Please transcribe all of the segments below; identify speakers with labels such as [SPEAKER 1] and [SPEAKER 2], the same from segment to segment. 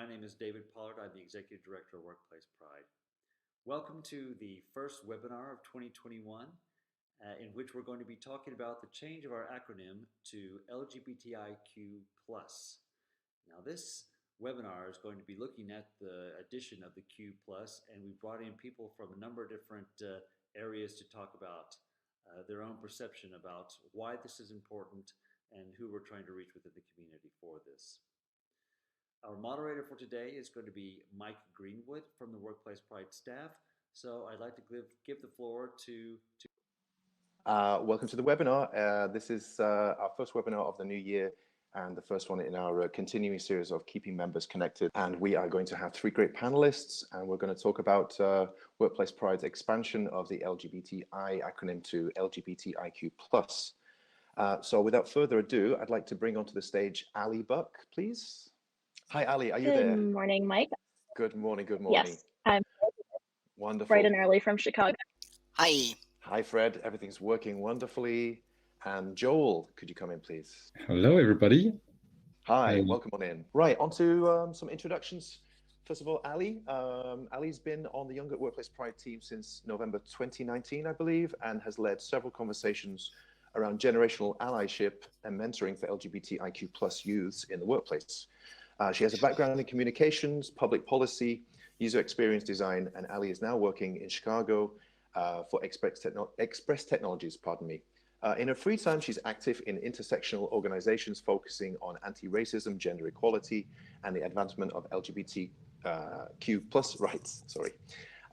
[SPEAKER 1] My name is David Pollard. I'm the Executive Director of Workplace Pride. Welcome to the first webinar of 2021, in which we're going to be talking about the change of our acronym to LGBTIQ+. Now this webinar is going to be looking at the addition of the Q+, and we brought in people from a number of different areas to talk about their own perception about why this is important and who we're trying to reach within the community for this. Our moderator for today is going to be Mike Greenwood from the Workplace Pride staff. So I'd like to give the floor to
[SPEAKER 2] welcome to the webinar. This is our first webinar of the new year and the first one in our continuing series of keeping members connected. And we are going to have three great panelists, and we're going to talk about Workplace Pride's expansion of the LGBTI acronym to LGBTIQ+. So without further ado, I'd like to bring onto the stage Ali Buck, please. Hi, Ali, are you there?
[SPEAKER 3] Good morning, Mike.
[SPEAKER 2] Good morning, good morning.
[SPEAKER 3] Yes, I'm
[SPEAKER 2] wonderful.
[SPEAKER 3] bright and early from Chicago.
[SPEAKER 4] Hi.
[SPEAKER 2] Hi, Fred. Everything's working wonderfully. And Joel, could you come in, please?
[SPEAKER 5] Hello, everybody.
[SPEAKER 2] Hi, welcome on in. Right, on to some introductions. First of all, Ali. Ali's been on the Young at Workplace Pride team since November 2019, I believe, and has led several conversations around generational allyship and mentoring for LGBTIQ+ youths in the workplace. She has a background in communications, public policy, user experience design, and Ali is now working in Chicago for Express Technologies, pardon me. In her free time, she's active in intersectional organizations focusing on anti-racism, gender equality, and the advancement of LGBTQ+ rights, sorry.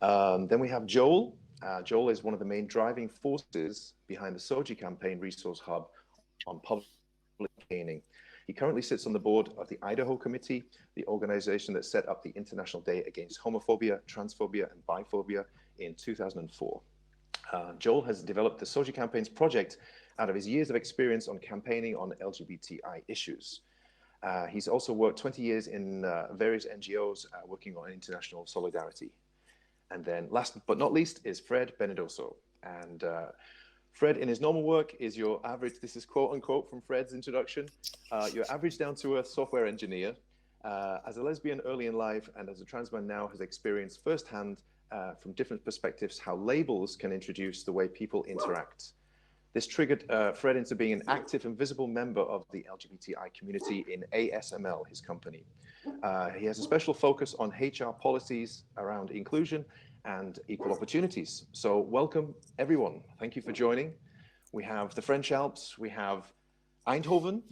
[SPEAKER 2] Then we have Joel. Joel is one of the main driving forces behind the SOGI campaign resource hub on public campaigning. He currently sits on the board of the Idaho Committee, the organization that set up the International Day Against Homophobia, Transphobia, and Biphobia in 2004. Joel has developed the SOGI Campaigns project out of his years of experience on campaigning on LGBTI issues. He's also worked 20 years in various NGOs working on international solidarity. And then last but not least is Fred Benedoso. And Fred, in his normal work, is your average, this is quote unquote from Fred's introduction, your average down to earth software engineer. As a lesbian early in life and as a trans man now has experienced firsthand from different perspectives how labels can introduce the way people interact. This triggered Fred into being an active and visible member of the LGBTI community in ASML, his company. He has a special focus on HR policies around inclusion and equal opportunities. So welcome everyone. Thank you for joining. We have the French Alps, we have Eindhoven,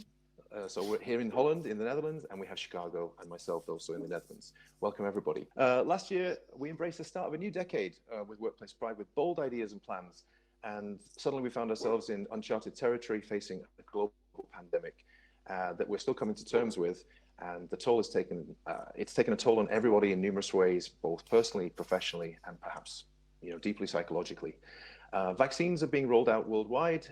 [SPEAKER 2] so we're here in Holland, in the Netherlands, and we have Chicago and myself also in the Netherlands. Welcome everybody. Last year, we embraced the start of a new decade with Workplace Pride with bold ideas and plans. And suddenly we found ourselves in uncharted territory facing a global pandemic that we're still coming to terms with. And the toll is it's taken a toll on everybody in numerous ways, both personally, professionally, and perhaps deeply psychologically. Vaccines are being rolled out worldwide,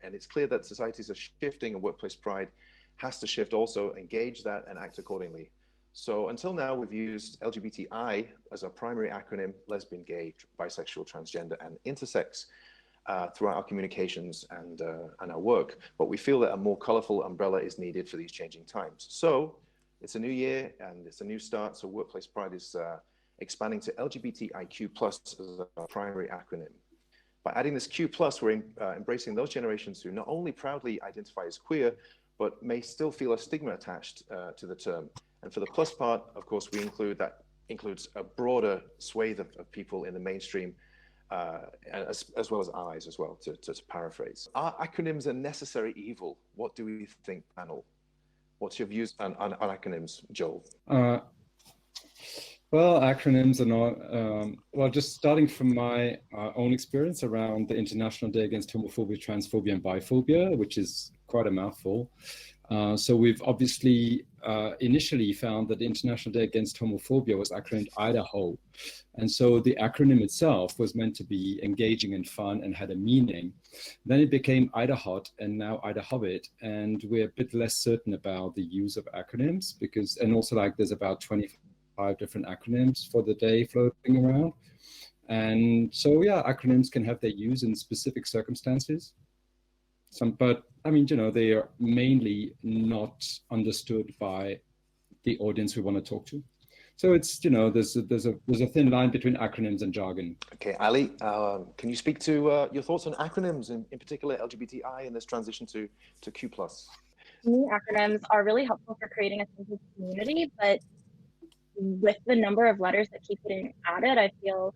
[SPEAKER 2] and it's clear that societies are shifting and Workplace Pride has to shift also, engage that and act accordingly. So until now, we've used LGBTI as our primary acronym, lesbian, gay, bisexual, transgender, and intersex throughout our communications and our work. But we feel that a more colorful umbrella is needed for these changing times. So it's a new year and it's a new start. So Workplace Pride is expanding to LGBTIQ+ as our primary acronym. By adding this Q+, we're embracing those generations who not only proudly identify as queer, but may still feel a stigma attached to the term. And for the plus part, of course, we includes a broader swathe of people in the mainstream, as well as allies as well, to paraphrase. Are acronyms a necessary evil? What do we think, panel? What's your views on acronyms, Joel?
[SPEAKER 5] Well, acronyms are not, well, just starting from my own experience around the International Day Against Homophobia, Transphobia, and Biphobia, which is quite a mouthful. So we've obviously initially found that the International Day Against Homophobia was acronymed Idaho. And so the acronym itself was meant to be engaging and fun and had a meaning. Then it became Idahot and now Idahobbit. And we're a bit less certain about the use of acronyms and also like there's about 25 different acronyms for the day floating around. And so, yeah, acronyms can have their use in specific circumstances. But I mean, they are mainly not understood by the audience we want to talk to. So it's, there's a thin line between acronyms and jargon.
[SPEAKER 2] Okay, Ali, can you speak to your thoughts on acronyms, in particular LGBTI, and this transition to Q+?
[SPEAKER 3] To me, acronyms are really helpful for creating a sense of community, but with the number of letters that keep getting added, I feel,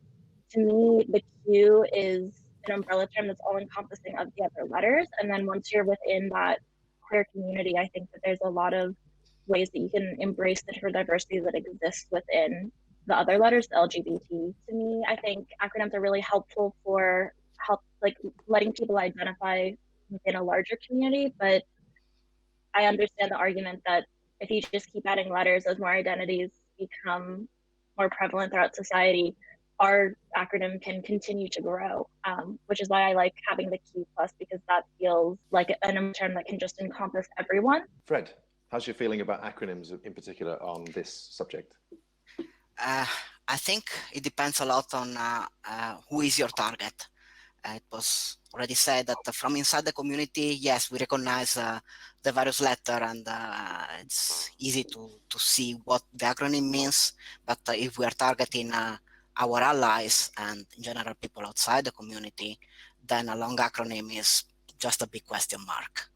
[SPEAKER 3] to me, the Q is an umbrella term that's all encompassing of the other letters. And then once you're within that queer community, I think that there's a lot of ways that you can embrace the diversity that exists within the other letters, the LGBT. To me, I think acronyms are really helpful for letting people identify within a larger community. But I understand the argument that if you just keep adding letters as more identities become more prevalent throughout society, our acronym can continue to grow, which is why I like having the Q+, because that feels like an term that can just encompass everyone.
[SPEAKER 2] Fred, how's your feeling about acronyms in particular on this subject?
[SPEAKER 4] I think it depends a lot on who is your target. It was already said that from inside the community, yes, we recognize the various letters, and it's easy to see what the acronym means. But if we are targeting our allies and in general people outside the community, then a long acronym is just a big question mark.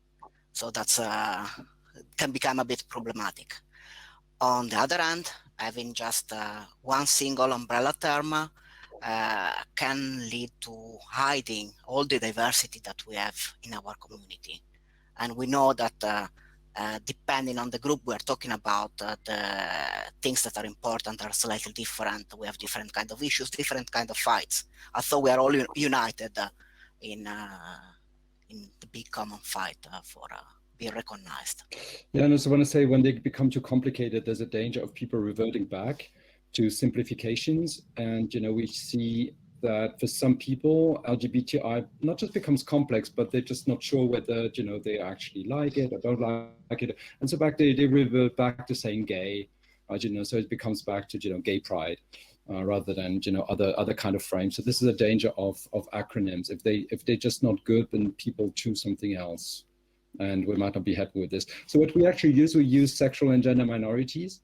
[SPEAKER 4] So that's can become a bit problematic. On the other hand, having just one single umbrella term can lead to hiding all the diversity that we have in our community. And we know that depending on the group we're talking about, the things that are important are slightly different. We have different kind of issues, different kind of fights. Although we are all united in the big common fight for being recognized.
[SPEAKER 5] Yeah, and I also want to say, when they become too complicated, there's a danger of people reverting back to simplifications. And, we see that for some people, LGBTI not just becomes complex, but they're just not sure whether, they actually like it or don't like it. And so they revert back to saying gay, so it becomes back to, gay pride, rather than, other kind of frames. So this is a danger of acronyms. If they're just not good, then people choose something else. And we might not be happy with this. So what we actually use, we use sexual and gender minorities.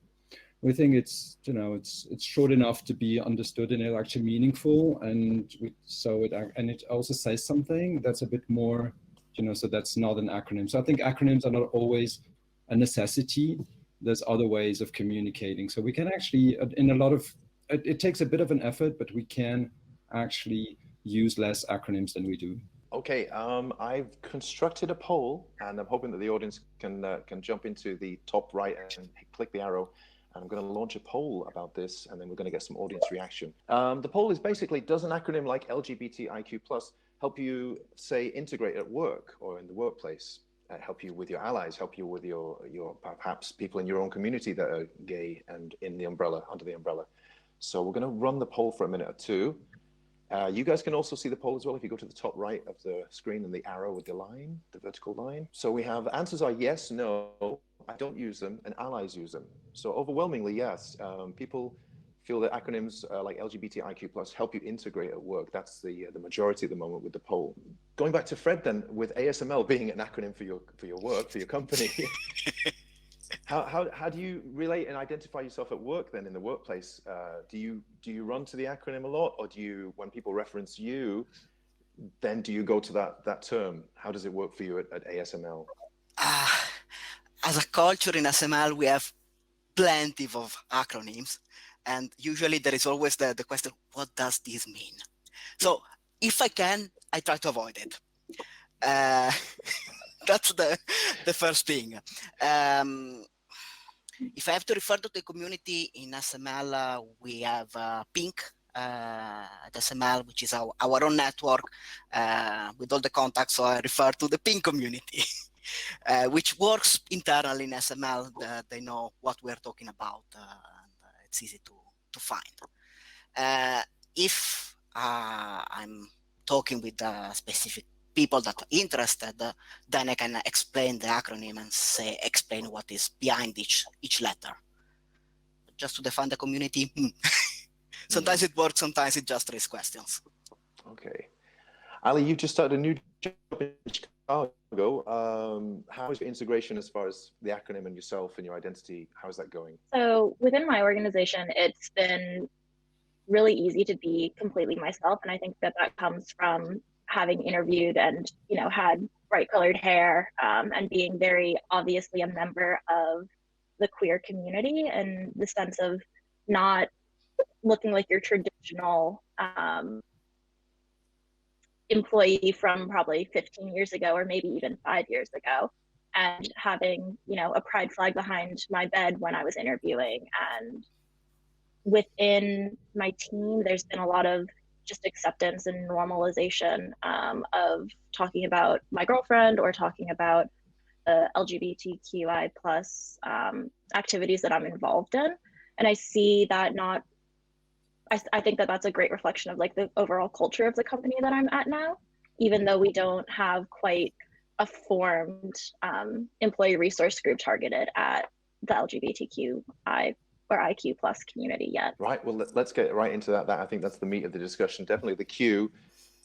[SPEAKER 5] We think it's, it's short enough to be understood and it's actually meaningful. And it also says something that's a bit more, so that's not an acronym. So I think acronyms are not always a necessity. There's other ways of communicating. So we can actually, it takes a bit of an effort, but we can actually use less acronyms than we do.
[SPEAKER 2] Okay, I've constructed a poll, and I'm hoping that the audience can jump into the top right and click the arrow. And I'm going to launch a poll about this, and then we're going to get some audience reaction. The poll is basically, does an acronym like LGBTIQ+ help you, say, integrate at work or in the workplace? Help you with your allies, help you with your perhaps people in your own community that are gay and in the umbrella, under the umbrella. So we're going to run the poll for a minute or two. You guys can also see the poll as well if you go to the top right of the screen and the arrow with the line, the vertical line. So we have answers are yes, no, I don't use them, and allies use them. So overwhelmingly, yes. People feel that acronyms like LGBTIQ+ help you integrate at work. That's the majority at the moment with the poll. Going back to Fred then, with ASML being an acronym for your work, for your company, how do you relate and identify yourself at work then, in the workplace? Do you run to the acronym a lot, or do you, when people reference you, then do you go to that term? How does it work for you at ASML?
[SPEAKER 4] As a culture in ASML, we have plenty of acronyms, and usually there is always the question, what does this mean? So if I can, I try to avoid it. That's the first thing. If I have to refer to the community in SML, we have Pink at SML, which is our own network with all the contacts. So I refer to the Pink community, which works internally in SML. They know what we're talking about, and it's easy to find. If I'm talking with specific people that are interested, then I can explain the acronym and explain what is behind each letter. Just to define the community, sometimes it works, sometimes it just raises questions.
[SPEAKER 2] Okay. Ali, you've just started a new job in Chicago. how is your integration as far as the acronym and yourself and your identity? How is that going?
[SPEAKER 3] So within my organization, it's been really easy to be completely myself. And I think that that comes from having interviewed and, had bright colored hair, and being very obviously a member of the queer community, and the sense of not looking like your traditional employee from probably 15 years ago, or maybe even 5 years ago, and having, a pride flag behind my bed when I was interviewing. And within my team, there's been a lot of just acceptance and normalization, of talking about my girlfriend or talking about the LGBTQI plus activities that I'm involved in. And I see that I think that that's a great reflection of like the overall culture of the company that I'm at now, even though we don't have quite a formed employee resource group targeted at the LGBTQI or IQ plus community yet.
[SPEAKER 2] Right. Well, let's get right into that. I think that's the meat of the discussion. Definitely the Q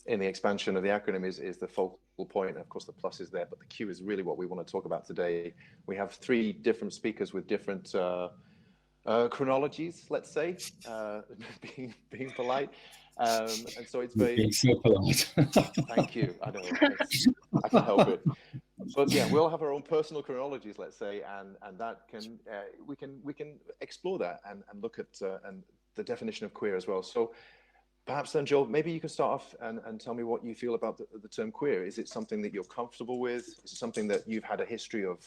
[SPEAKER 2] in the expansion of the acronym is the focal point. Of course, the plus is there, but the Q is really what we want to talk about today. We have 3 different speakers with different chronologies, let's say, being polite. And so it's very
[SPEAKER 5] being so polite.
[SPEAKER 2] Thank you. I know I can help it. But yeah, we'll have our own personal chronologies, let's say, and that can we can explore that and look at and the definition of queer as well. So perhaps then, Joel, maybe you can start off and tell me what you feel about the term queer. Is it something that you're comfortable with? Is it something that you've had a history of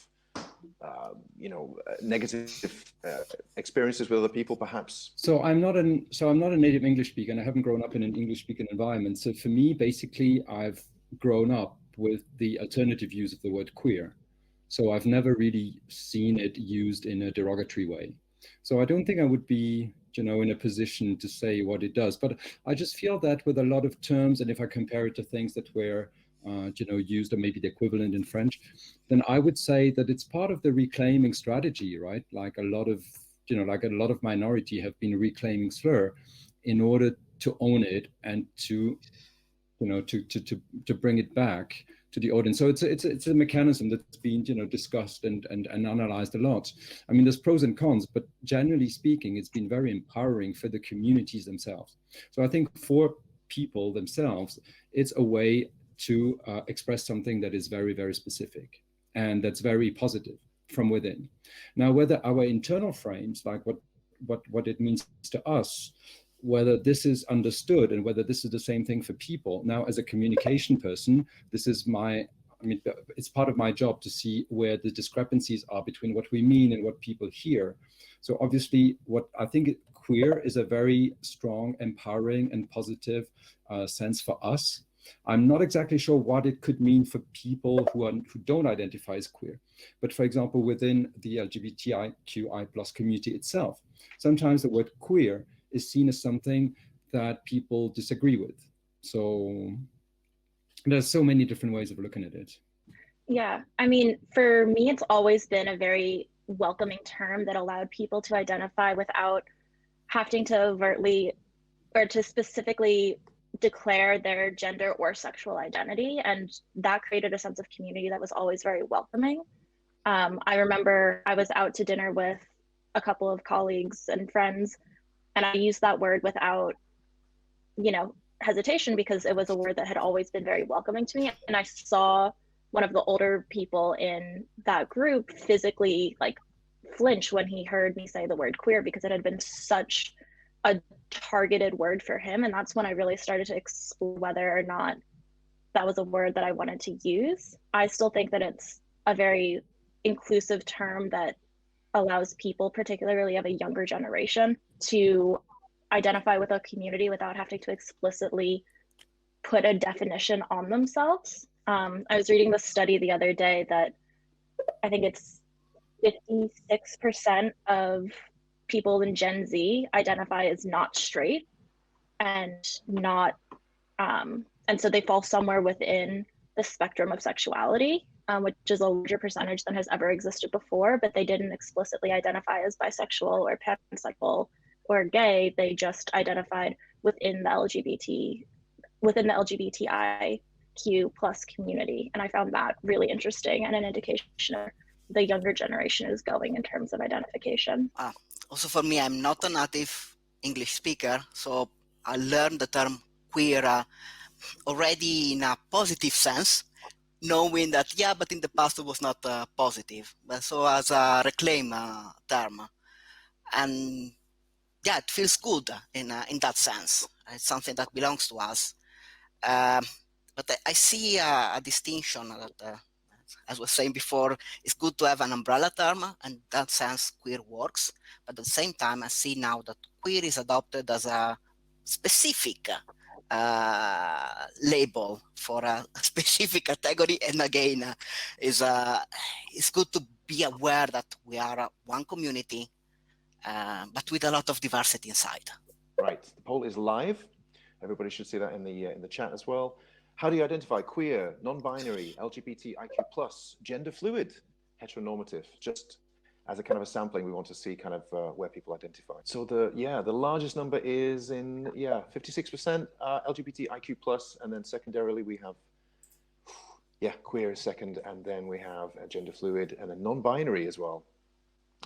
[SPEAKER 2] negative experiences with other people, perhaps?
[SPEAKER 5] So I'm not a native English speaker, and I haven't grown up in an English speaking environment. So for me, basically, I've grown up with the alternative use of the word queer. So I've never really seen it used in a derogatory way. So I don't think I would be, in a position to say what it does. But I just feel that with a lot of terms, and if I compare it to things that were used, or maybe the equivalent in French, then I would say that it's part of the reclaiming strategy, right? Like a lot of minority have been reclaiming slur in order to own it and to bring it back to the audience. So it's a mechanism that's been discussed and analyzed a lot. I mean, there's pros and cons, but generally speaking, it's been very empowering for the communities themselves. So I think for people themselves, it's a way to express something that is very, very specific and that's very positive from within. Now, whether our internal frames, like what it means to us, whether this is understood and whether this is the same thing for people. Now, as a communication person, it's part of my job to see where the discrepancies are between what we mean and what people hear. So obviously, what I think queer is a very strong, empowering and positive sense for us. I'm not exactly sure what it could mean for people who don't identify as queer. But for example, within the LGBTIQI+ community itself, sometimes the word queer is seen as something that people disagree with. So there's so many different ways of looking at it.
[SPEAKER 3] Yeah, I mean, for me, it's always been a very welcoming term that allowed people to identify without having to overtly or to specifically declare their gender or sexual identity. And that created a sense of community that was always very welcoming. I remember I was out to dinner with a couple of colleagues and friends, and I used that word without, hesitation, because it was a word that had always been very welcoming to me. And I saw one of the older people in that group physically flinch when he heard me say the word queer, because it had been such a targeted word for him. And that's when I really started to explore whether or not that was a word that I wanted to use. I still think that it's a very inclusive term that allows people, particularly of a younger generation, to identify with a community without having to explicitly put a definition on themselves. I was reading this study the other day that I think it's 56% of people in Gen Z identify as not straight and not, and so they fall somewhere within the spectrum of sexuality, which is a larger percentage than has ever existed before, but they didn't explicitly identify as bisexual or pansexual or gay. They just identified within the LGBTIQ LGBTQ plus community. And I found that really interesting and an indication of the younger generation is going in terms of identification.
[SPEAKER 4] Also for me, I'm not a native English speaker, so I learned the term queer already in a positive sense, knowing that, yeah, but in the past it was not positive, but so as a reclaim term. And yeah, it feels good in that sense. It's something that belongs to us. But I see a distinction that, as I was saying before, it's good to have an umbrella term, and in that sense, queer works. But at the same time, I see now that queer is adopted as a specific label for a specific category. And again, it's good to be aware that we are one community, but with a lot of diversity inside.
[SPEAKER 2] Right. The poll is live. Everybody should see that in the chat as well. How do you identify queer, non-binary, LGBTIQ+, gender fluid, heteronormative? Just as a kind of a sampling, we want to see kind of where people identify. So the largest number is in 56% LGBTIQ+, and then secondarily we have queer is second, and then we have gender fluid, and then non-binary as well.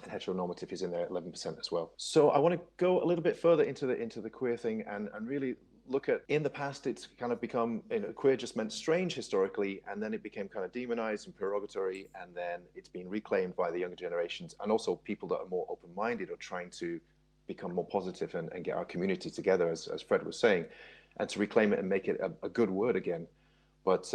[SPEAKER 2] And heteronormative is in there at 11% as well. So I want to go a little bit further into the queer thing and really look at, in the past, it's kind of become, queer just meant strange historically, and then it became kind of demonized and derogatory, and then it's been reclaimed by the younger generations and also people that are more open-minded or trying to become more positive and get our community together, as Fred was saying, and to reclaim it and make it a good word again. But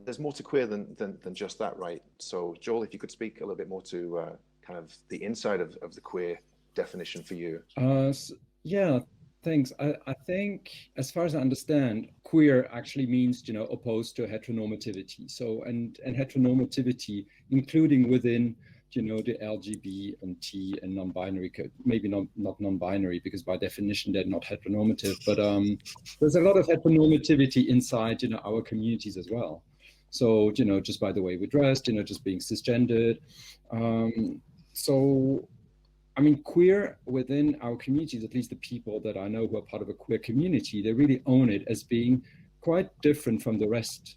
[SPEAKER 2] there's more to queer than just that, right? So Joel, if you could speak a little bit more to kind of the inside of the queer definition for you.
[SPEAKER 5] Yeah, thanks. I think, as far as I understand, queer actually means, opposed to heteronormativity. So, and heteronormativity, including within, the LGB and T and non-binary, maybe not non-binary, because by definition they're not heteronormative, but there's a lot of heteronormativity inside, our communities as well. So, just by the way we dressed, just being cisgendered. So, I mean, queer within our communities, at least the people that I know who are part of a queer community, they really own it as being quite different from the rest,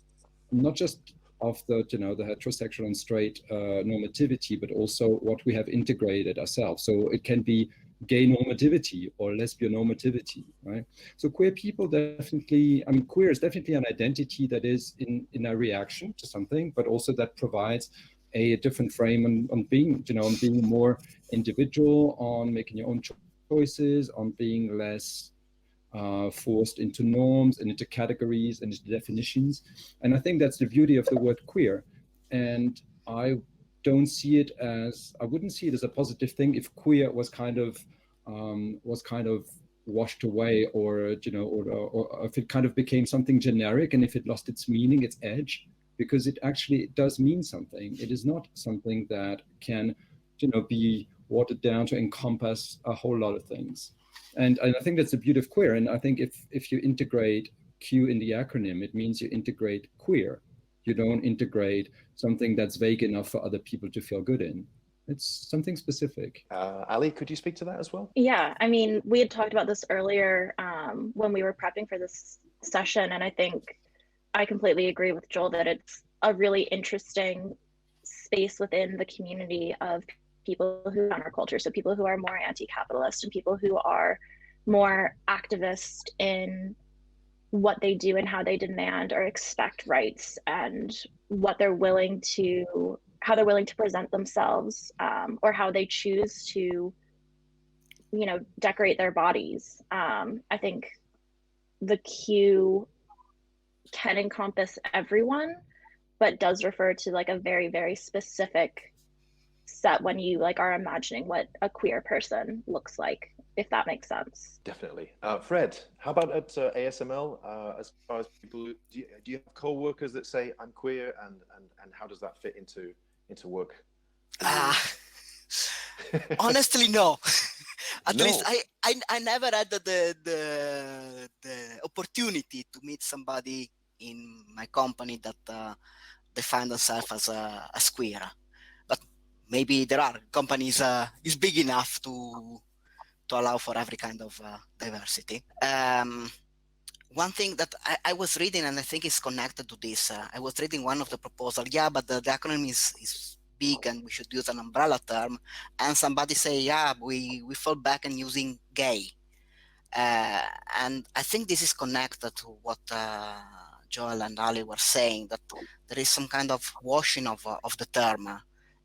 [SPEAKER 5] not just of the, the heterosexual and straight normativity, but also what we have integrated ourselves. So it can be gay normativity or lesbian normativity, right? So queer people definitely, I mean, queer is definitely an identity that is in a reaction to something, but also that provides a different frame on being, on being more individual, on making your own choices, on being less forced into norms and into categories and into definitions. And I think that's the beauty of the word queer. And I wouldn't see it as a positive thing if queer was kind of washed away, or if it kind of became something generic and if it lost its meaning, its edge, because it actually does mean something. It is not something that can, be watered down to encompass a whole lot of things. And I think that's the beauty of queer. And I think if you integrate Q in the acronym, it means you integrate queer. You don't integrate something that's vague enough for other people to feel good in. It's something specific.
[SPEAKER 2] Ali, could you speak to that as well?
[SPEAKER 3] Yeah, I mean, we had talked about this earlier when we were prepping for this session, and I think I completely agree with Joel that it's a really interesting space within the community of people who are counterculture, so people who are more anti-capitalist and people who are more activist in what they do and how they demand or expect rights, and what they're willing to, how they're willing to present themselves, or how they choose to, decorate their bodies. I think the Q can encompass everyone, but does refer to like a very, very specific set when you like are imagining what a queer person looks like, if that makes sense.
[SPEAKER 2] Definitely. Fred, how about at ASML, as far as people, do you have co-workers that say I'm queer, and how does that fit into work?
[SPEAKER 4] Honestly, no. At
[SPEAKER 2] No.
[SPEAKER 4] least I never had the opportunity to meet somebody in my company that define themselves as queer. But maybe there are companies is big enough to allow for every kind of diversity. one thing that I was reading, and I think is connected to this, I was reading one of the proposal, yeah, but the acronym is big and we should use an umbrella term. And somebody say, yeah, we fall back and using gay. And I think this is connected to what Joel and Ali were saying, that there is some kind of washing of the term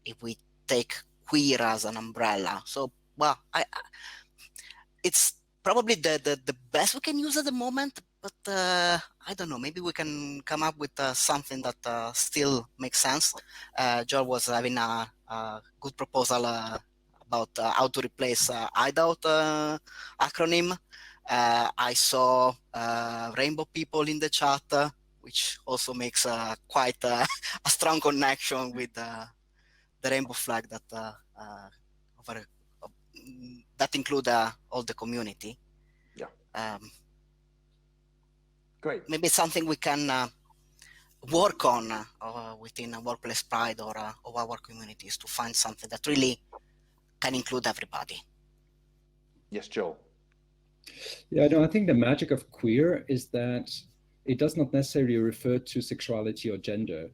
[SPEAKER 4] if we take queer as an umbrella. So, well, it's probably the best we can use at the moment, but I don't know, maybe we can come up with something that still makes sense. Joel was having a good proposal about how to replace IDOT acronym. I saw rainbow people in the chat, which also makes quite a strong connection with the rainbow flag that over, that include all the community.
[SPEAKER 2] Yeah. Great.
[SPEAKER 4] Maybe something we can work on within a workplace pride or of our communities to find something that really can include everybody.
[SPEAKER 2] Yes, Joel.
[SPEAKER 5] Yeah, no, I think the magic of queer is that it does not necessarily refer to sexuality or gender.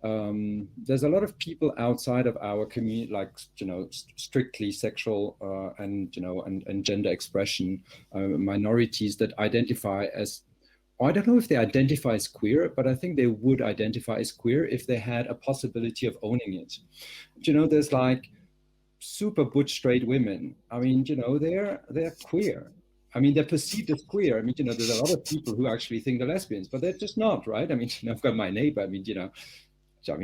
[SPEAKER 5] There's a lot of people outside of our community, like, strictly sexual and gender expression, minorities that identify as, I don't know if they identify as queer, but I think they would identify as queer if they had a possibility of owning it. There's like super butch straight women. I mean, they're queer. I mean, they're perceived as queer. I mean, there's a lot of people who actually think they're lesbians, but they're just not, right? I mean, I've got my neighbor. I mean,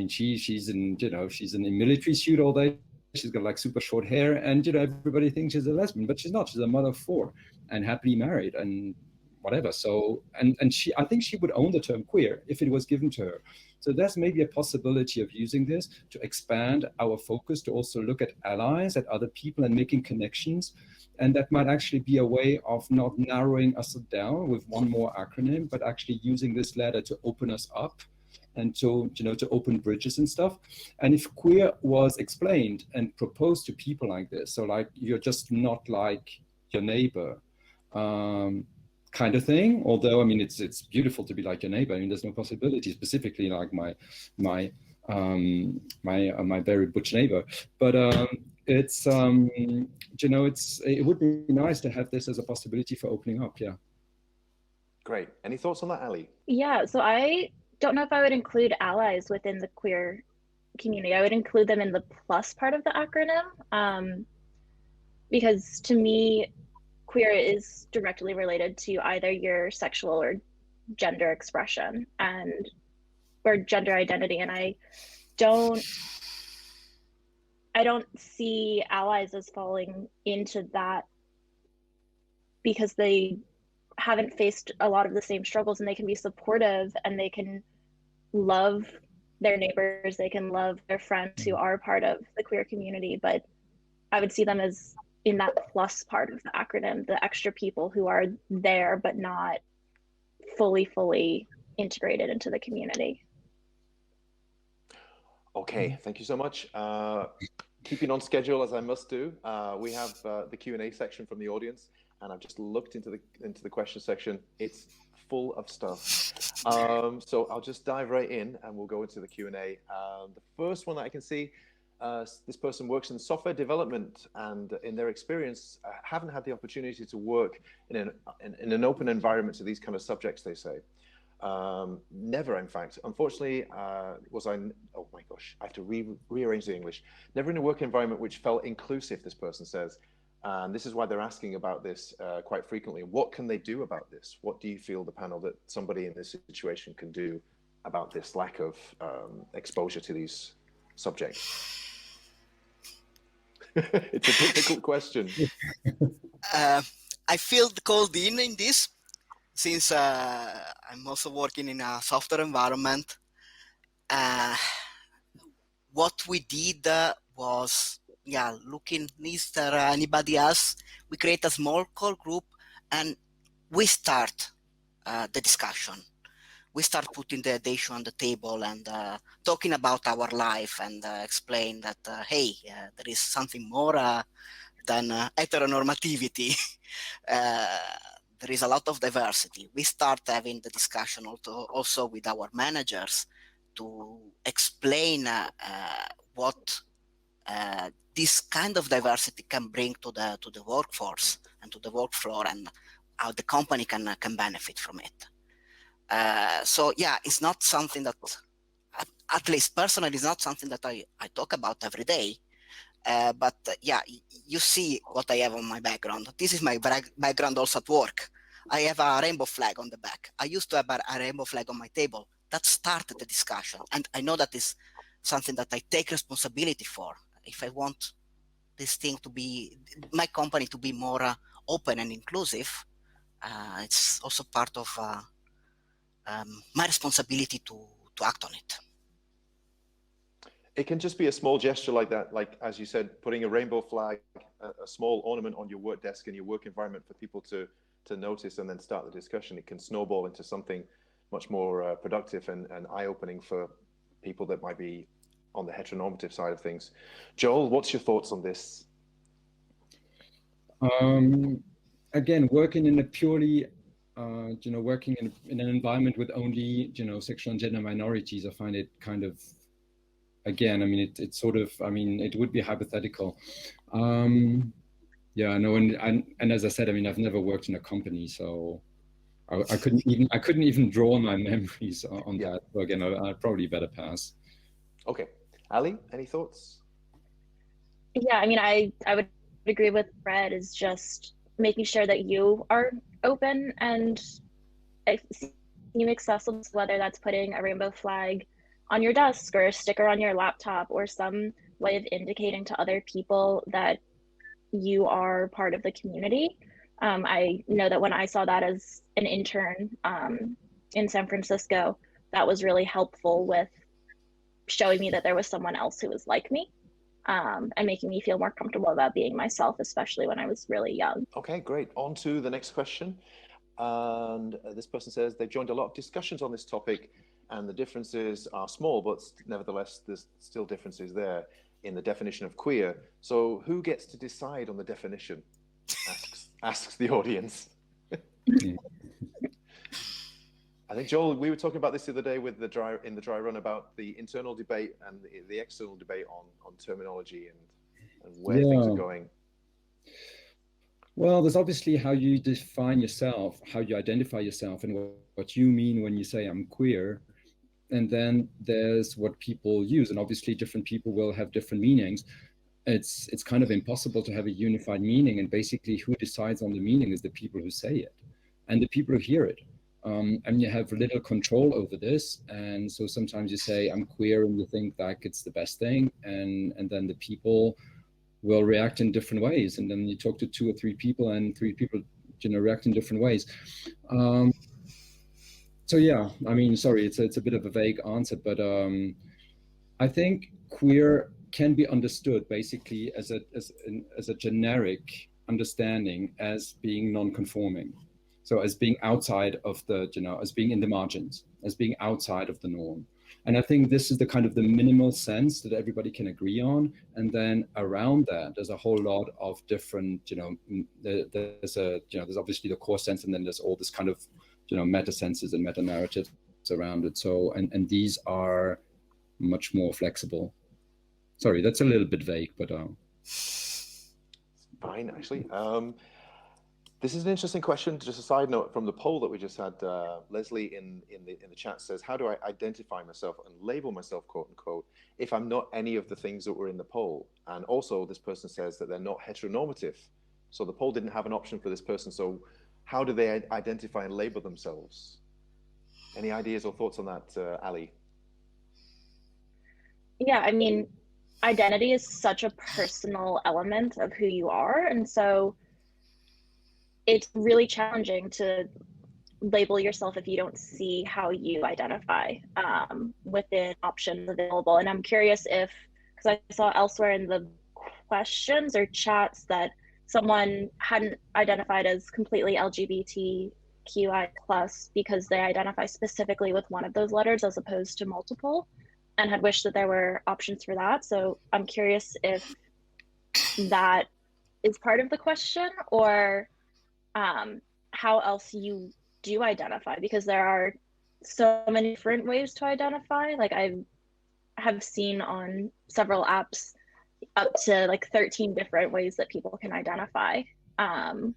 [SPEAKER 5] she's in a military suit all day. She's got like super short hair, and everybody thinks she's a lesbian, but she's not. She's a mother of 4 and happily married and whatever. So, and I think she would own the term queer if it was given to her. So there's maybe a possibility of using this to expand our focus to also look at allies, at other people, and making connections. And that might actually be a way of not narrowing us down with one more acronym, but actually using this ladder to open us up and to open bridges and stuff. And if queer was explained and proposed to people like this, so like you're just not like your neighbor, kind of thing. Although, I mean, it's beautiful to be like your neighbor. I mean, there's no possibility, specifically like my very butch neighbor. But it would be nice to have this as a possibility for opening up. Yeah.
[SPEAKER 2] Great. Any thoughts on that, Ali?
[SPEAKER 3] Yeah. So I don't know if I would include allies within the queer community. I would include them in the plus part of the acronym, because to me, queer is directly related to either your sexual or gender expression or gender identity. And I don't see allies as falling into that because they haven't faced a lot of the same struggles, and they can be supportive and they can love their neighbors, they can love their friends who are part of the queer community. But I would see them as in that plus part of the acronym, the extra people who are there but not fully integrated into the community.
[SPEAKER 2] Okay, thank you so much. Keeping on schedule as I must do, we have the Q&A section from the audience, and I've just looked into the question section. It's full of stuff. So I'll just dive right in and we'll go into the Q&A. The first one that I can see, this person works in software development, and in their experience, haven't had the opportunity to work in an open environment to these kind of subjects, they say. Never, in fact. Unfortunately, oh my gosh, I have to rearrange the English. Never in a work environment which felt inclusive, this person says. And this is why they're asking about this quite frequently. What can they do about this? What do you feel, the panel, that somebody in this situation can do about this lack of exposure to these subjects? It's a difficult question.
[SPEAKER 4] I feel called in this, since I'm also working in a software environment. What we did was, looking, is there anybody else? We create a small call group and we start the discussion. We start putting the issue on the table and talking about our life and explain that, hey, there is something more than heteronormativity. there is a lot of diversity, we start having the discussion also with our managers to explain what this kind of diversity can bring to the workforce and to the work floor, and how the company can benefit from it. So yeah, it's not something that, at least personally, it's not something that I talk about every day. But yeah, you see what I have on my background. This is my background also at work. I have a rainbow flag on the back. I used to have a rainbow flag on my table. That started the discussion. And I know that is something that I take responsibility for. If I want this thing to be, my company to be more open and inclusive, it's also part of my responsibility to act on it.
[SPEAKER 2] It can just be a small gesture like that, like, as you said, putting a rainbow flag, a small ornament on your work desk in your work environment for people to notice and then start the discussion. It can snowball into something much more productive and eye-opening for people that might be on the heteronormative side of things. Joel, what's your thoughts on this?
[SPEAKER 5] Again, working in a purely, working in an environment with only, sexual and gender minorities, I find it kind of, again, I mean, it's sort of, I mean, it would be hypothetical. Yeah, no, and as I said, I mean, I've never worked in a company, so I couldn't even draw my memories on that. So again, I'd probably better pass.
[SPEAKER 2] Okay, Ali, any thoughts?
[SPEAKER 3] Yeah, I mean, I would agree with Fred, is just making sure that you are open and seem accessible, whether that's putting a rainbow flag on your desk or a sticker on your laptop or some way of indicating to other people that you are part of the community. I know that when I saw that as an intern in San Francisco, that was really helpful with showing me that there was someone else who was like me, and making me feel more comfortable about being myself, especially when I was really young.
[SPEAKER 2] Okay, great. On to the next question. And this person says they've joined a lot of discussions on this topic, and the differences are small, but nevertheless, there's still differences there in the definition of queer. So who gets to decide on the definition? Asks the audience. I think, Joel, we were talking about this the other day with the dry run about the internal debate and the external debate on terminology and where things are going.
[SPEAKER 5] Well, there's obviously how you define yourself, how you identify yourself, and what you mean when you say I'm queer. And then there's what people use, and obviously different people will have different meanings. It's kind of impossible to have a unified meaning, and basically who decides on the meaning is the people who say it and the people who hear it. And you have little control over this, and so sometimes you say I'm queer and you think like it's the best thing, and then the people will react in different ways, and then you talk to 2 or 3 people and 3 people react in different ways. So yeah, I mean, sorry, it's a bit of a vague answer, but I think queer can be understood basically as a generic understanding as being non-conforming. So as being outside of the, as being in the margins, as being outside of the norm. And I think this is the kind of the minimal sense that everybody can agree on. And then around that, there's a whole lot of different, there's obviously the core sense, and then there's all this kind of, meta senses and meta narratives around it. So, and these are much more flexible. Sorry, that's a little bit vague, but.
[SPEAKER 2] Fine, actually. This is an interesting question. Just a side note from the poll that we just had. Leslie in the chat says, "How do I identify myself and label myself, quote unquote, if I'm not any of the things that were in the poll?" And also, this person says that they're not heteronormative, so the poll didn't have an option for this person. So, how do they identify and label themselves? Any ideas or thoughts on that, Ali?
[SPEAKER 3] Yeah, I mean, identity is such a personal element of who you are, and so it's really challenging to label yourself if you don't see how you identify within options available. And I'm curious if, because I saw elsewhere in the questions or chats that someone hadn't identified as completely LGBTQI plus because they identify specifically with one of those letters as opposed to multiple, and had wished that there were options for that. So I'm curious if that is part of the question, or how else you do identify, because there are so many different ways to identify. Like I have seen on several apps up to like 13 different ways that people can identify. And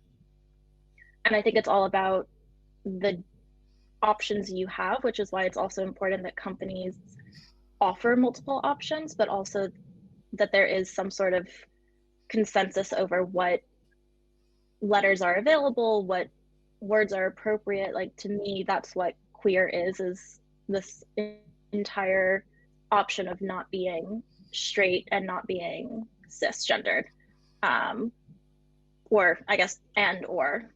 [SPEAKER 3] I think it's all about the options you have, which is why it's also important that companies offer multiple options, but also that there is some sort of consensus over what letters are available, what words are appropriate. Like to me, that's what queer is this entire option of not being straight and not being cisgendered, or I guess or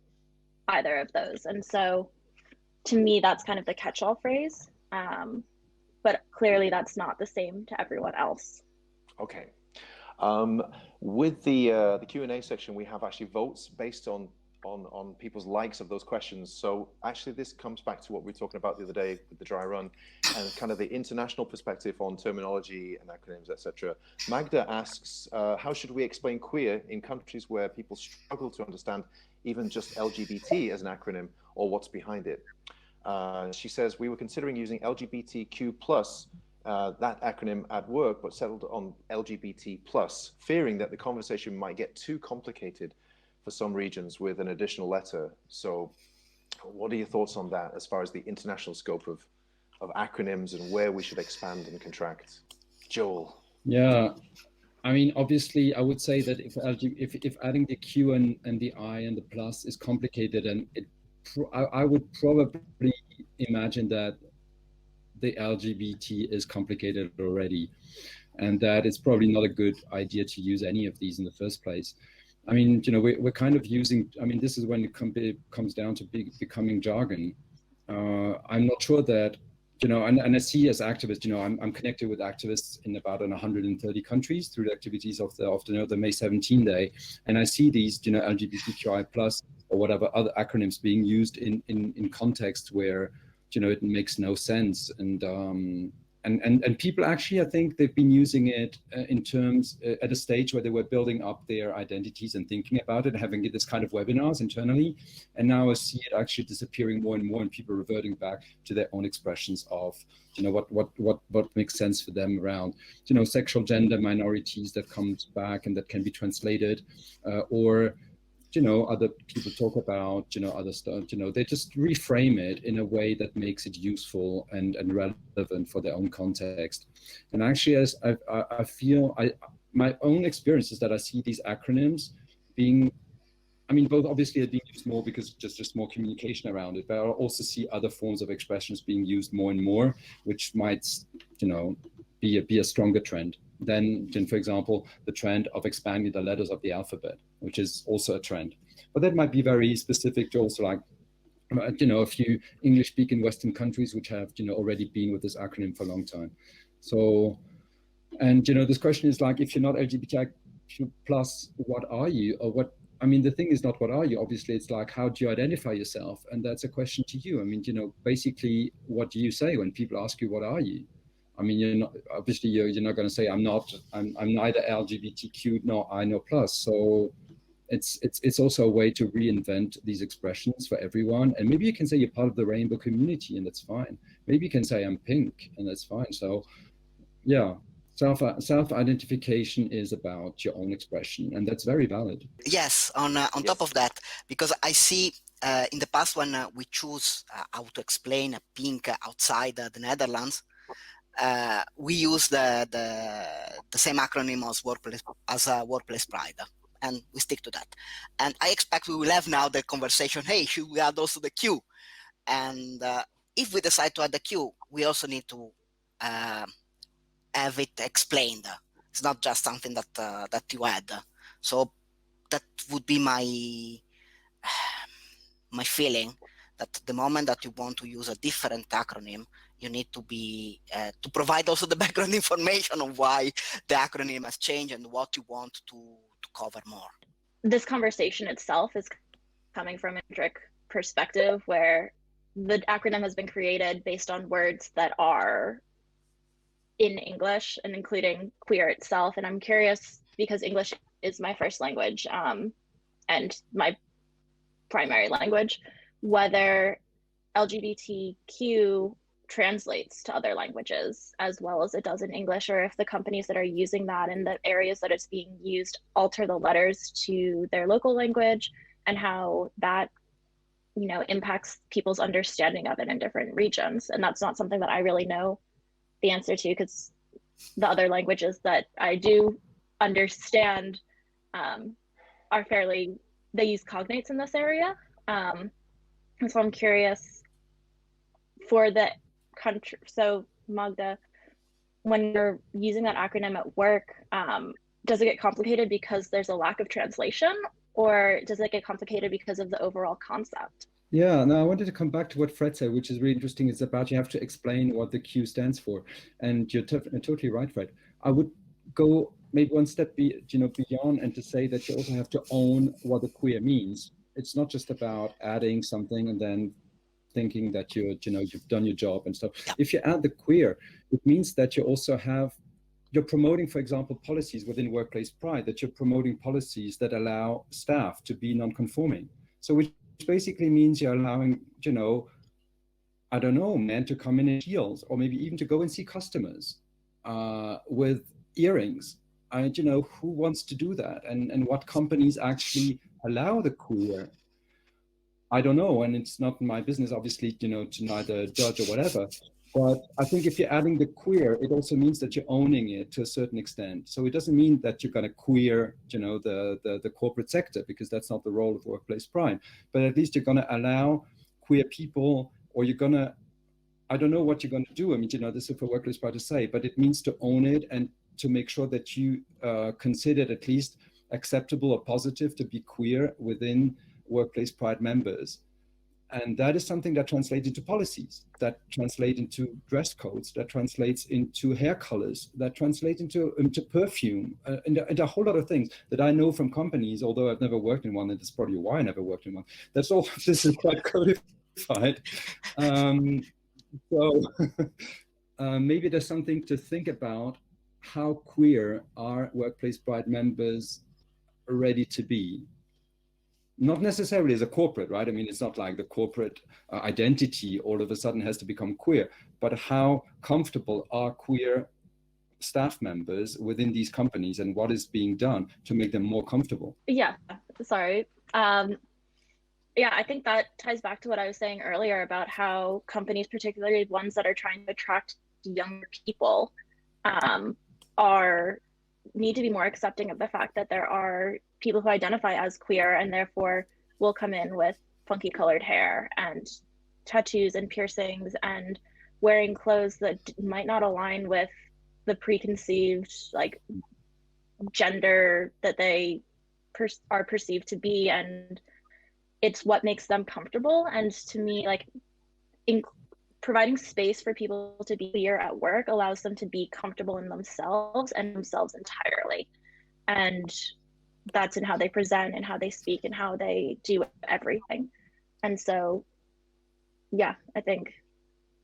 [SPEAKER 3] either of those. And so to me, that's kind of the catch-all phrase, but clearly that's not the same to everyone else.
[SPEAKER 2] Okay. With the Q&A section, we have actually votes based on people's likes of those questions. So actually this comes back to what we were talking about the other day with the dry run and kind of the international perspective on terminology and acronyms, etc. Magda asks, how should we explain queer in countries where people struggle to understand even just LGBT as an acronym or what's behind it? She says, we were considering using LGBTQ+, that acronym at work, but settled on LGBT+, fearing that the conversation might get too complicated for some regions with an additional letter. So what are your thoughts on that as far as the international scope of acronyms and where we should expand and contract? Joel.
[SPEAKER 5] Yeah, I mean, obviously, I would say that if adding the Q and the I and the plus is complicated, and I would probably imagine that the LGBT is complicated already, and that it's probably not a good idea to use any of these in the first place. I mean, you know, we're kind of using, I mean, this is when it comes down to becoming jargon. I'm not sure that, you know, and I see as activists, you know, I'm connected with activists in about 130 countries through the activities of the May 17 Day. And I see these, you know, LGBTQI+ or whatever other acronyms being used in contexts where, you know, it makes no sense. And people actually, I think they've been using it in terms at a stage where they were building up their identities and thinking about it, having this kind of webinars internally. And now I see it actually disappearing more and more, and people reverting back to their own expressions of, you know, what makes sense for them around, you know, sexual gender minorities that comes back and that can be translated, or, you know, other people talk about, you know, other stuff, you know, they just reframe it in a way that makes it useful and relevant for their own context. And actually, as I feel, my own experience is that I see these acronyms being, I mean, both obviously are being used more because just more communication around it, but I also see other forms of expressions being used more and more, which might, you know, be a stronger trend than, for example, the trend of expanding the letters of the alphabet, which is also a trend. But that might be very specific to also, like, you know, a few English-speaking Western countries which have, you know, already been with this acronym for a long time. So, and, you know, this question is like, if you're not LGBTIQ+, what are you? Or what, I mean, the thing is not what are you? Obviously, it's like, how do you identify yourself? And that's a question to you. I mean, you know, basically, what do you say when people ask you, what are you? I mean, you're not, obviously you're not going to say I'm neither LGBTQ nor I nor plus. So it's also a way to reinvent these expressions for everyone. And maybe you can say you're part of the rainbow community, and that's fine. Maybe you can say I'm pink, and that's fine. So yeah, self-identification is about your own expression, and that's very valid.
[SPEAKER 4] Yes, on top of that, because I see in the past when we choose how to explain pink outside the Netherlands, we use the same acronym as workplace pride, and we stick to that. And I expect we will have now the conversation, hey, should we add also the Q? And if we decide to add the Q, we also need to have it explained. It's not just something that you add. So that would be my feeling, that the moment that you want to use a different acronym, you need to be to provide also the background information on why the acronym has changed and what you want to cover more.
[SPEAKER 3] This conversation itself is coming from a metric perspective where the acronym has been created based on words that are in English and including queer itself. And I'm curious, because English is my first language and my primary language, whether LGBTQ translates to other languages as well as it does in English, or if the companies that are using that in the areas that it's being used alter the letters to their local language, and how that, you know, impacts people's understanding of it in different regions. And that's not something that I really know the answer to, because the other languages that I do understand are fairly, they use cognates in this area. And so I'm curious for the country. So Magda, when you're using that acronym at work, does it get complicated because there's a lack of translation, or does it get complicated because of the overall concept?
[SPEAKER 5] Yeah, no, I wanted to come back to what Fred said, which is really interesting. It's about, you have to explain what the Q stands for. And you're totally right, Fred. I would go maybe one step beyond, and to say that you also have to own what the queer means. It's not just about adding something and then thinking that you've done your job and stuff. If you add the queer, it means that you also you're promoting, for example, policies within workplace pride, that you're promoting policies that allow staff to be non-conforming. So which basically means you're allowing, I don't know, men to come in heels, or maybe even to go and see customers with earrings. Who wants to do that? And what companies actually allow the queer? I don't know, and it's not my business, obviously, to neither judge or whatever. But I think if you're adding the queer, it also means that you're owning it to a certain extent. So it doesn't mean that you're going to queer, the corporate sector, because that's not the role of workplace pride. But at least you're going to allow queer people, or you're going to, I don't know what you're going to do. I mean, this is for workplace pride to say, but it means to own it and to make sure that you consider it at least acceptable or positive to be queer within workplace pride members. And that is something that translates into policies, that translate into dress codes, that translates into hair colors, that translates into perfume, and a whole lot of things that I know from companies, although I've never worked in one, and that's probably why I never worked in one. That's all, this is quite codified. Maybe there's something to think about, how queer are workplace pride members ready to be? Not necessarily as a corporate, right? I mean, it's not like the corporate identity all of a sudden has to become queer, but how comfortable are queer staff members within these companies, and what is being done to make them more comfortable?
[SPEAKER 3] Yeah, sorry. Yeah, I think that ties back to what I was saying earlier about how companies, particularly ones that are trying to attract younger people, need to be more accepting of the fact that there are people who identify as queer and therefore will come in with funky colored hair and tattoos and piercings and wearing clothes that might not align with the preconceived gender that they are perceived to be, and it's what makes them comfortable. And to me, providing space for people to be queer at work allows them to be comfortable in themselves and themselves entirely. And that's in how they present and how they speak and how they do everything. And so, yeah, I think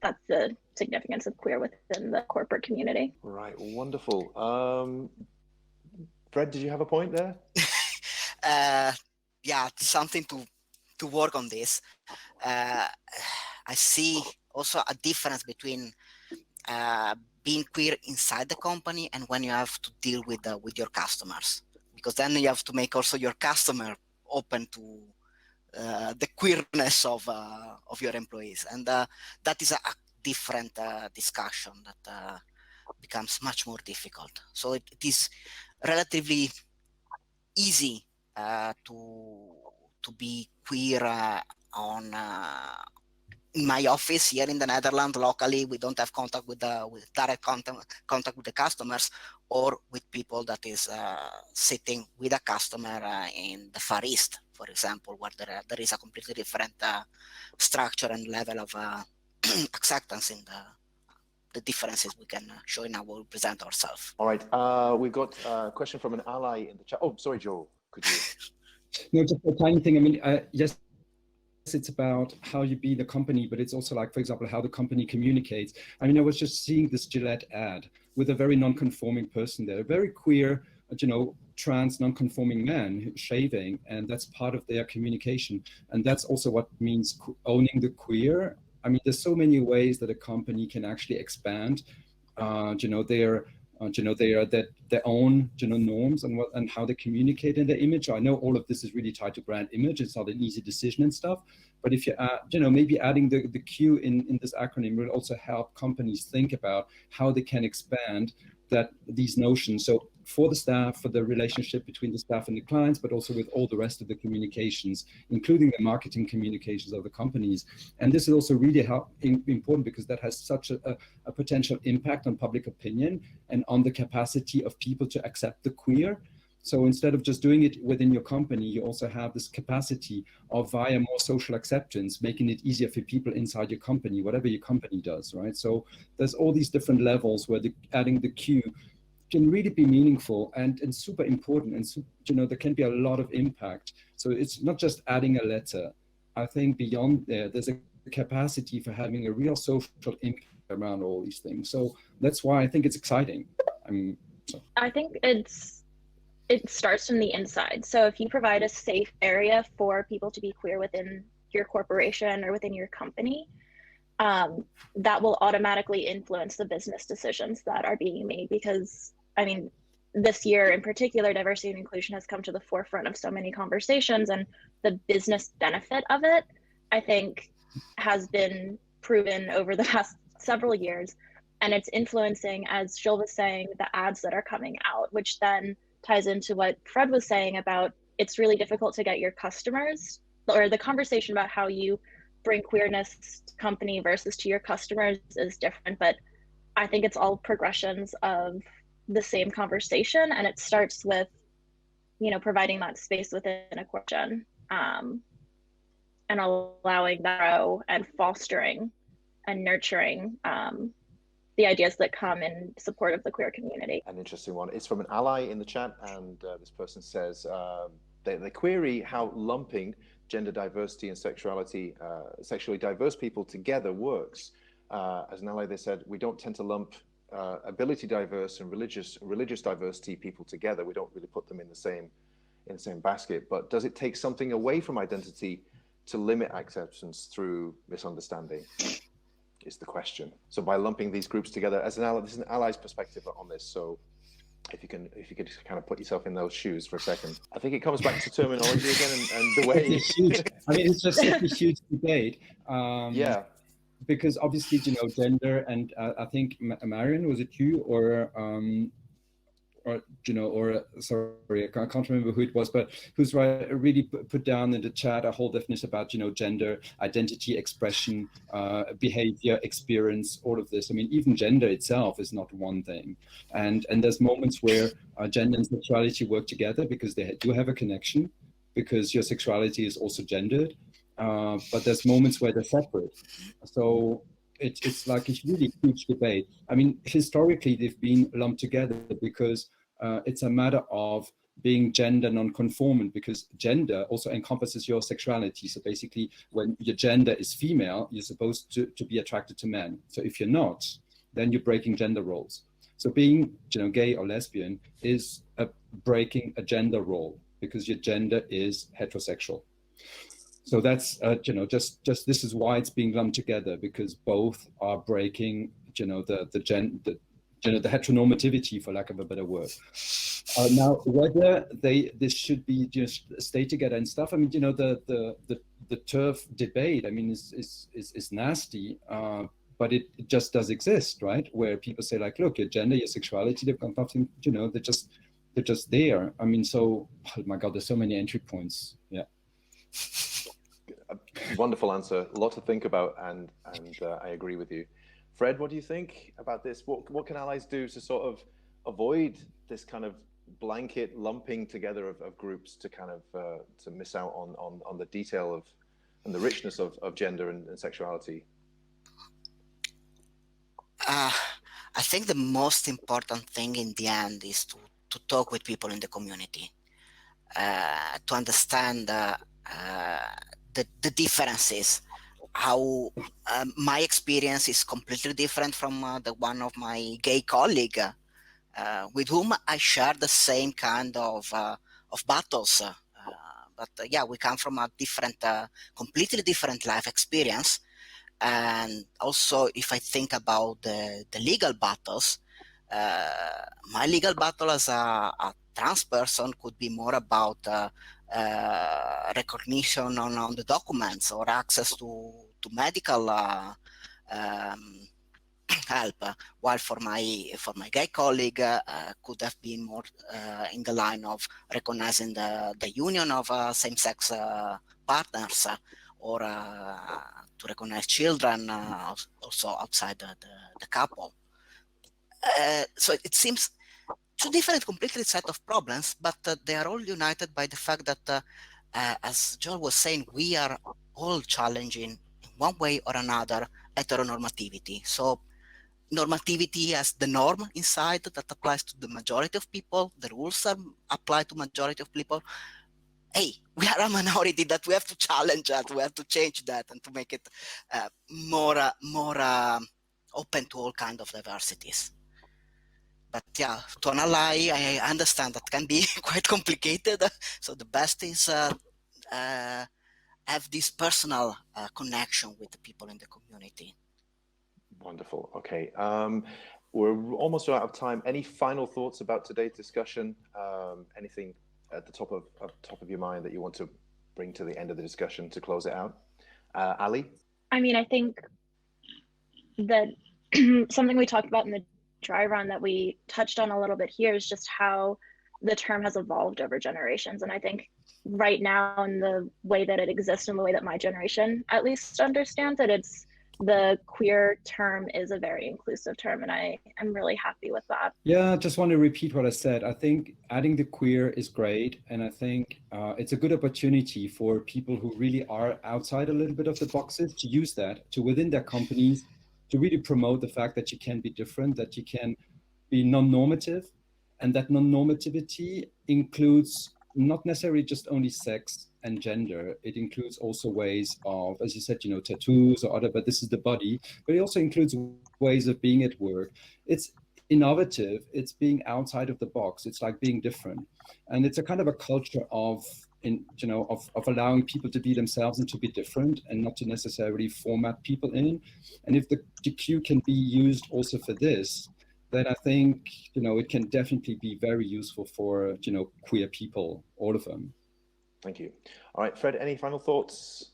[SPEAKER 3] that's the significance of queer within the corporate community.
[SPEAKER 2] Right, wonderful. Fred, did you have a point there?
[SPEAKER 4] Yeah, something to work on this. I see also a difference between being queer inside the company and when you have to deal with your customers, because then you have to make also your customer open to the queerness of your employees, and that is a different discussion that becomes much more difficult. So it is relatively easy to be queer in my office here in the Netherlands. Locally, we don't have contact with direct contact with the customers, or with people that is sitting with a customer in the Far East, for example, where there is a completely different structure and level of acceptance in the differences we can show in how we present ourselves.
[SPEAKER 2] All right, we've got a question from an ally in the chat. Oh, sorry, Joel, could you?
[SPEAKER 5] No, just a tiny thing. I mean, yes, it's about how you be the company, but it's also for example, how the company communicates. I mean, I was just seeing this Gillette ad with a very non-conforming person there, a very queer trans non-conforming men shaving, and that's part of their communication. And that's also what means owning the queer. I mean, there's so many ways that a company can actually expand, their own norms and how they communicate in their image. I know all of this is really tied to brand image. It's not an easy decision and stuff, but if you add, maybe adding the Q in this acronym will also help companies think about how they can expand these notions. So for the staff, for the relationship between the staff and the clients, but also with all the rest of the communications, including the marketing communications of the companies. And this is also really important because that has such a potential impact on public opinion and on the capacity of people to accept the queer. So instead of just doing it within your company, you also have this capacity of via more social acceptance, making it easier for people inside your company, whatever your company does, right? So there's all these different levels where adding the Q can really be meaningful and super important, and there can be a lot of impact. So it's not just adding a letter. I think beyond there's a capacity for having a real social impact around all these things. So that's why I think it's exciting.
[SPEAKER 3] I think it starts from the inside. So if you provide a safe area for people to be queer within your corporation or within your company, that will automatically influence the business decisions that are being made. Because I mean, this year in particular, diversity and inclusion has come to the forefront of so many conversations, and the business benefit of it, I think, has been proven over the past several years. And it's influencing, as Jill was saying, the ads that are coming out, which then ties into what Fred was saying about it's really difficult to get your customers, or the conversation about how you bring queerness to company versus to your customers is different. But I think it's all progressions of the same conversation, and it starts with, providing that space within a corporation, and allowing that grow and fostering and nurturing the ideas that come in support of the queer community.
[SPEAKER 2] An interesting one. It's from an ally in the chat, and this person says they query how lumping gender diversity and sexuality, sexually diverse people together works. As an ally, they said, we don't tend to lump ability diverse and religious diversity people together. We don't really put them in the same basket. But does it take something away from identity to limit acceptance through misunderstanding? Is the question. So by lumping these groups together, as an ally, this is an ally's perspective on this. So if you could just kind of put yourself in those shoes for a second. I think it comes back to terminology again and the way.
[SPEAKER 5] It's just such a huge debate.
[SPEAKER 2] Yeah.
[SPEAKER 5] Because obviously, gender, and I think Marion, was it you or sorry, I can't remember who it was, but who's really put down in the chat a whole definition about, gender, identity, expression, behavior, experience, all of this. I mean, even gender itself is not one thing. And there's moments where gender and sexuality work together because they do have a connection, because your sexuality is also gendered. But there's moments where they're separate. So it's like a really huge debate. I mean, historically, they've been lumped together because it's a matter of being gender non-conformant, because gender also encompasses your sexuality. So basically, when your gender is female, you're supposed to be attracted to men. So if you're not, then you're breaking gender roles. So being gay or lesbian is breaking a gender role because your gender is heterosexual. So that's just this is why it's being lumped together, because both are breaking the heteronormativity, for lack of a better word. Now, whether this should be just stay together and stuff. I mean, the turf debate, I mean, is nasty, but it just does exist, right? Where people say like, look, your gender, your sexuality, they've got nothing, they're just there. I mean, so, oh my God, there's so many entry points. Yeah.
[SPEAKER 2] A wonderful answer, a lot to think about, and I agree with you. Fred, what do you think about this? What can allies do to sort of avoid this kind of blanket lumping together of groups to kind of to miss out on the detail of and the richness of gender and sexuality?
[SPEAKER 4] I think the most important thing in the end is to talk with people in the community, to understand the differences, how my experience is completely different from the one of my gay colleague. with whom I share the same kind of battles. But yeah, we come from a different, completely different life experience. And also, if I think about the legal battles, my legal battle as a trans person could be more about recognition on the documents or access to medical help, while for my gay colleague could have been more in the line of recognizing the union of same-sex partners, or to recognize children also outside the couple. So it seems two different completely set of problems, but they are all united by the fact that as Joel was saying, we are all challenging in one way or another heteronormativity. So normativity as the norm inside that applies to the majority of people, the rules apply to majority of people. Hey, we are a minority that we have to challenge that, we have to change that, and to make it more open to all kinds of diversities. But yeah, to an ally, I understand that can be quite complicated. So the best is have this personal connection with the people in the community.
[SPEAKER 2] Wonderful. Okay. We're almost out of time. Any final thoughts about today's discussion? Anything at the top of your mind that you want to bring to the end of the discussion to close it out? Ali?
[SPEAKER 3] I mean, I think that something we talked about in the dry run that we touched on a little bit here is just how the term has evolved over generations. And I think right now, in the way that it exists and the way that my generation at least understands it, the queer term is a very inclusive term, and I am really happy with that.
[SPEAKER 5] Yeah, I just want to repeat what I said. I think adding the queer is great, and I think it's a good opportunity for people who really are outside a little bit of the boxes to use that to, within their companies, to really promote the fact that you can be different, that you can be non-normative, and that non-normativity includes not necessarily just only sex and gender. It includes also ways of, as you said, tattoos or other, but this is the body, but it also includes ways of being at work. It's innovative, it's being outside of the box, it's like being different. And it's a kind of a culture of allowing people to be themselves and to be different, and not to necessarily format people in. And if the Q can be used also for this, then I think, it can definitely be very useful for, queer people, all of them.
[SPEAKER 2] Thank you. All right, Fred, any final thoughts?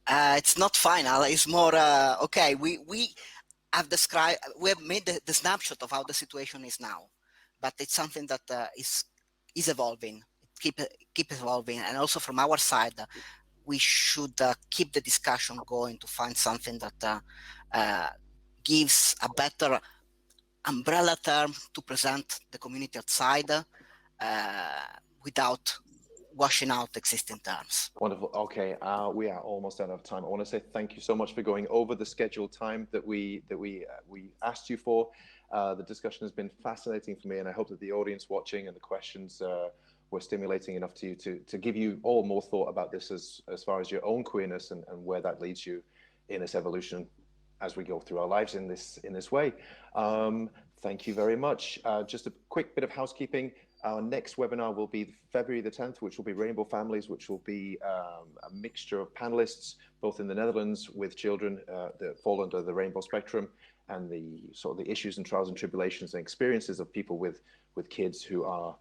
[SPEAKER 4] It's not final, it's more, okay, we have made the snapshot of how the situation is now, but it's something that is evolving, keep evolving. And also from our side, we should keep the discussion going to find something that gives a better umbrella term to present the community outside without washing out existing terms.
[SPEAKER 2] Wonderful. Okay, we are almost out of time. I want to say thank you so much for going over the scheduled time that we asked you for. The discussion has been fascinating for me, and I hope that the audience watching and the questions were stimulating enough to you to give you all more thought about this as far as your own queerness and where that leads you in this evolution as we go through our lives in this way. Thank you very much. Just a quick bit of housekeeping. Our next webinar will be February the 10th, which will be Rainbow Families, which will be a mixture of panelists, both in the Netherlands with children that fall under the rainbow spectrum, and the sort of the issues and trials and tribulations and experiences of people with kids who are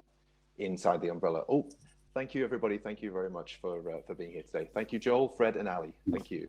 [SPEAKER 2] inside the umbrella. Oh, thank you, everybody. Thank you very much for being here today. Thank you, Joel, Fred, and Ali. Thank you.